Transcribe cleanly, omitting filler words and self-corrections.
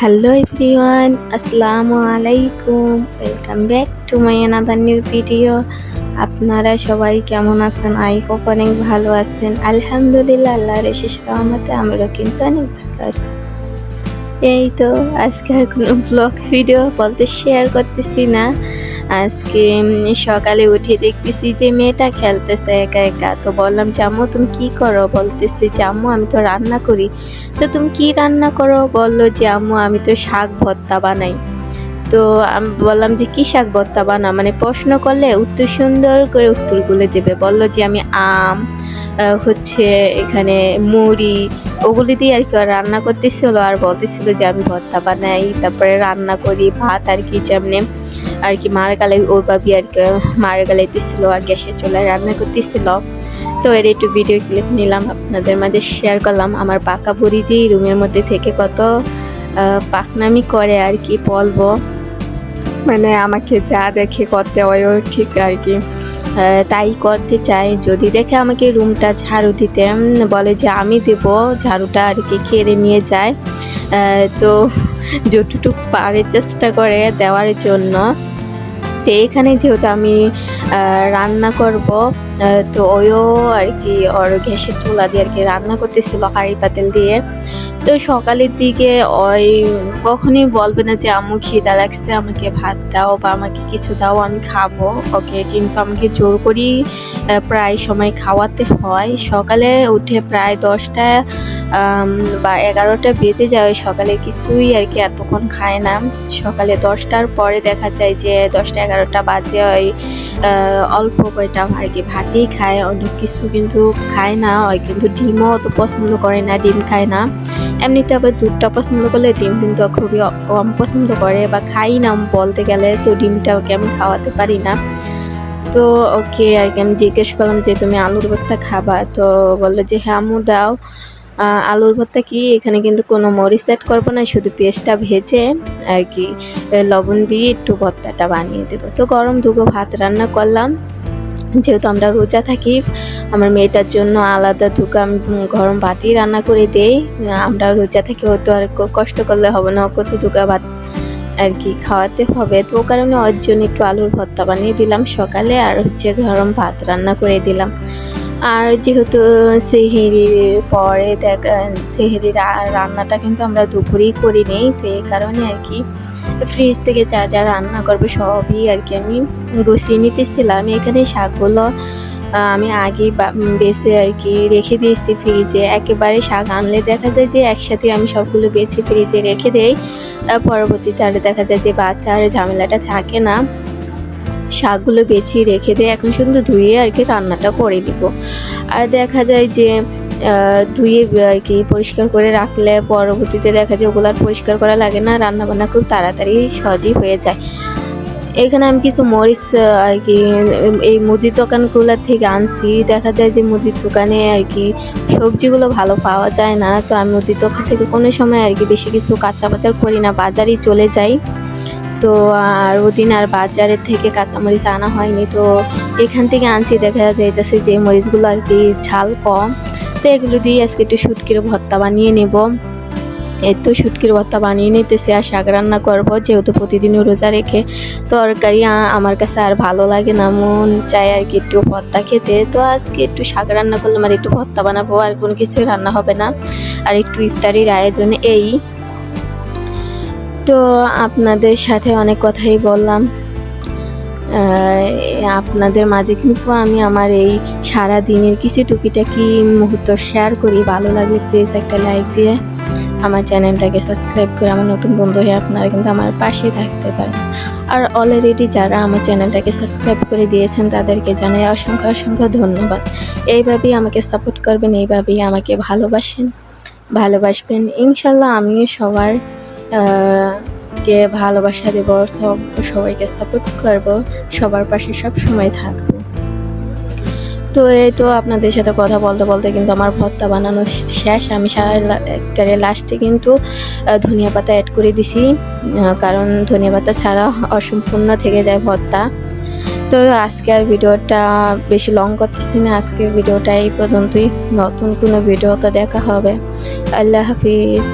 Hello everyone, Assalamu alaikum. Welcome back to my another new video. আপনারা সবাই কেমন আছেন? আই হোপ অনেক ভালো আছেন। আলহামদুলিল্লাহ, আল্লাহর অশেষ রহমতে আমরাও কিন্তু অনেক ভালো আছি। এই তো আজকে আর কোনো ব্লগ ভিডিও বলতে শেয়ার করতেছি না। আজকে সকালে উঠে দেখতেছি যে মেয়েটা খেলতেছে একা একা। তো বললাম যে আম্মু তুমি কি করো? বলতেছে যে আম্মু আমি তো রান্না করি। তো তুমি কি রান্না করো? বললো যে আম্মু আমি তো শাক ভর্তা বানাই। তো আমি বললাম যে কি শাক ভর্তা বানা, মানে প্রশ্ন করলে উত্তর সুন্দর করে উত্তরগুলো দেবে। বললো যে আমি আম হচ্ছে এখানে মুড়ি ওগুলি দিয়ে আর কি রান্না করতেছিল, আর বলতেছিল যে আমি ভর্তা বানাই, তারপরে রান্না করি ভাত আর কি যেমনি আর কি মার গালাই ওইভাবে আর কি মার গালাইতেছিল আর গ্যাসের চুলায় রান্না করতেছিল। তো এর একটু ভিডিও ক্লিপ নিলাম আপনাদের মাঝে শেয়ার করলাম। আমার পাকা বুড়ি যে রুমের মধ্যে থেকে কত পাকনামি করে আর কি বলবো, মানে আমাকে যা দেখে করতে হয় ঠিক আর কি তাই করতে চাই। যদি দেখে আমাকে রুমটা ঝাড়ু দিতে বলে যে আমি দেব, ঝাড়ুটা আর কি কেড়ে নিয়ে যায়। তো যতটুকু পারে চেষ্টা করে দেওয়ার জন্য। তো এখানে যেহেতু আমি রান্না করব, তো ওইও আর কি ওর গ্যাসের চুলা দিয়ে আর কি রান্না করতেছিল হাঁড়ি পাতিল দিয়ে। তো সকালের দিকে ওই কখনই বলবে না যে আম্মু খিদা লাগছে আমাকে ভাত দাও বা আমাকে কিছু দাও আমি খাবো, ওকে কিন্তু আমাকে জোর করেই প্রায় সময় খাওয়াতে হয়। সকালে উঠে প্রায় 10টা বা 11টা বেজে যায়, সকালে কিছুই আর কি এতক্ষণ খায় না। সকালে 10টার পরে দেখা যায় যে 10টা 11টা বাজে ওই অল্প কয়টা আর কি ভাতেই খায়, অনেক কিছু কিন্তু খায় না। ওই কিন্তু ডিমও অত পছন্দ করে না, ডিম খায় না। এমনিতে আবার দুধটা পছন্দ করলে ডিম কিন্তু খুবই কম পছন্দ করে বা খাই না বলতে গেলে। তো ডিমটা ওকে আমি খাওয়াতে পারি না। তো ওকে আর কি আমি জিজ্ঞেস করলাম যে তুমি আলুর ভর্তা খাবা? তো বললো যে হ্যাঁ আম্মু দাও। আলুর ভর্তা কি এখানে কিন্তু কোনো মরিচ অ্যাড করবো না, শুধু পেঁয়াজটা ভেজে আর কি লবণ দিয়ে একটু ভর্তাটা বানিয়ে দেবো। তো গরম দুগো ভাত রান্না করলাম। যেহেতু আমরা রোজা থাকি, আমার মেয়েটার জন্য আলাদা দুগো আমি গরম ভাতই রান্না করে দেই। আমরা রোজা থাকি, হয়তো আর কষ্ট করলে হবে না, ওকে তো দুগো ভাত আর কি খাওয়াতে হবে। তো ও কারণে ওর জন্য একটু আলুর ভর্তা বানিয়ে দিলাম সকালে, আর হচ্ছে গরম ভাত রান্না করে দিলাম। আর যেহেতু সেহরির পরে সেহরির রান্নাটা কিন্তু আমরা দুপুরেই করে নিই, তো এই কারণে আর কি ফ্রিজ থেকে যা যা রান্না করবো সবই আর কি আমি গুছিয়ে নিতেছিলাম। এখানে শাকগুলো আমি আগেই বেছে আর কি রেখে দিয়েছি ফ্রিজে। একেবারে শাক আনলে দেখা যায় যে একসাথে আমি সবগুলো বেছে ফ্রিজে রেখে দেই, পরবর্তীতে আর দেখা যায় যে বাচ্চার ঝামেলাটা থাকে না। শাকগুলো বেছে রেখে দিয়ে এখন শুধু ধুয়ে আর কি রান্নাটা করে দিব। আর দেখা যায় যে ধুয়ে আর কি পরিষ্কার করে রাখলে পরবর্তীতে দেখা যায় ওগুলো আর পরিষ্কার করা লাগে না, রান্নাবান্না খুব তাড়াতাড়ি সহজেই হয়ে যায়। এখানে আমি কিছু মরিচ আর কি এই মুদির দোকানগুলোর থেকে আনছি। দেখা যায় যে মুদির দোকানে আর কি সবজিগুলো ভালো পাওয়া যায় না, তো আমি মুদির দোকান থেকে কোনো সময় আর কি বেশি কিছু কাঁচা বাজার করি না, বাজারেই চলে যাই। তো আর ওদিন আর বাজারের থেকে কাঁচামরিচ আনা হয়নি, তো এখান থেকে আনছি। দেখা যাইতেছে যে মরিচগুলো আর কি ঝাল কম, তো এগুলো দিয়ে আজকে একটু শুটকির ভর্তা বানিয়ে নেব। এই তো শুটকির ভর্তা বানিয়ে নিতেছি আর শাক রান্না করবো, যেহেতু প্রতিদিনই রোজা রেখে তরকারি আমার কাছে আর ভালো লাগে না, মন চায় আর কি একটু ভর্তা খেতে। তো আজকে একটু শাক রান্না করলাম আর একটু ভর্তা বানাবো, আর কোনো কিছুই রান্না হবে না, আর একটু ইফতারির আয়োজনে এই। তো আপনাদের সাথে অনেক কথাই বললাম, আপনাদের মাঝে কিন্তু আমি আমার এই সারা দিনের কিছু টুকিটাকি মুহূর্ত শেয়ার করি। ভালো লাগলে প্লিজ একটা লাইক দিয়ে আমার চ্যানেলটাকে সাবস্ক্রাইব করে আমার নতুন বন্ধু হয়ে আপনারা কিন্তু আমার পাশে থাকতে পারেন। আর অলরেডি যারা আমার চ্যানেলটাকে সাবস্ক্রাইব করে দিয়েছেন তাদেরকে জানাই অসংখ্য অসংখ্য ধন্যবাদ। এইভাবেই আমাকে সাপোর্ট করবেন, এইভাবেই আমাকে ভালোবাসবেন। ইনশাল্লাহ আমিও সবার কে ভালোবাসা দেব, সবাইকে সাপোর্ট করব, সবার পাশে সব সময় থাকবো। তো এই তো আপনাদের সাথে কথা বলতে বলতে কিন্তু আমার ভর্তা বানানো শেষ। আমি লাস্টে কিন্তু ধনিয়া পাতা অ্যাড করে দিছি, কারণ ধনিয়া পাতা ছাড়া অসম্পূর্ণ থেকে যায় ভর্তা। তো আজকে আর ভিডিওটা বেশি লং করতেছি না, আজকের ভিডিওটা এই পর্যন্তই। নতুন কোনো ভিডিওতে দেখা হবে। আল্লাহ হাফিজ।